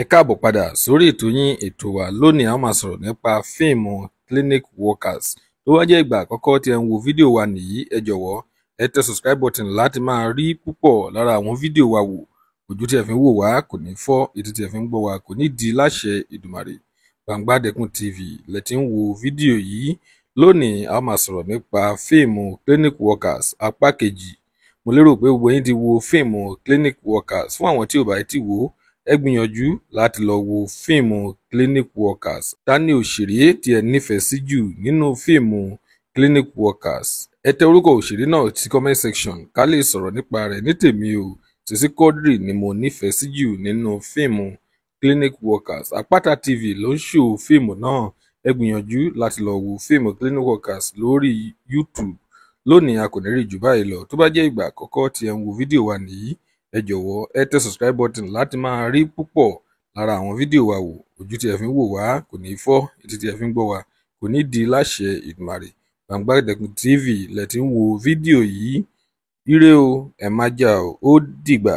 Ẹ káàbọ̀ padà sórí ètò yín ètò wa lónìí a máa sọ̀rọ̀ nípa fíìmù Clinic Workers. Tó wá jẹ́ ìgbà àkọ́kọ́ tí ẹ ń wo fídíò wa nìyí, ẹ jọ̀wọ́ ẹ tẹ subscribe button láti máa rí púpọ̀ lára àwọn fídíò wa wò. Ojú tí ẹ fi ń wò wá kò ní fọ́, etí tí ẹ fi ń gbọ́ wa kò ní di láṣẹ Ìdùmarè. Gbangbadẹkùn TV lẹ ti ń wo fídíò yìí. Lónìí a máa sọ̀rọ̀ nípa fíìmù Clinic Workers apá kejì. Mo lérò pé gbogbo yín ti wo fíìmù Clinic Workers. Fún àwọn tí ò bá ti wò, ẹ gbìyànjú láti lọ wo fíìmù Clinic Workers. Ta ni òṣèré tí ẹ nífẹ̀ẹ́ sí jù nínú fíìmù Clinic Workers? Ẹ tẹ orúkọ òṣèré náà sí comment section ká lè sọ̀rọ̀ nípa rẹ̀. Ní tèmi o, Sisi Quadri ni mo nífẹ̀ẹ́ sí jù nínú fíìmù Clinic Workers. Àpáta TV ló ń ṣò fíìmù náà. Ẹ gbìyànjú láti lọ wo fíìmù Clinic Workers lórí YouTube. Lónìí a kò ní rí jù báyìí lọ. Tó bá jẹ́ ìgbà àkọ́kọ́ tí ẹ ń wo fídíò wa nìyí, ẹ jọ̀wọ́ ẹ tẹ subscribe button láti máa rí púpọ̀ lára àwọn fídíò wa wò. Ojú tí ẹ fi ń wò wá kò ní fọ́, etí tí ẹ fi ń gbọ́ wa kò ní di láṣẹ Ìdùmarè. Gbangbadẹkùn TV lẹ ti ń wo fídíò yìí. Ire o, ẹ má jà o, ó dìgbà.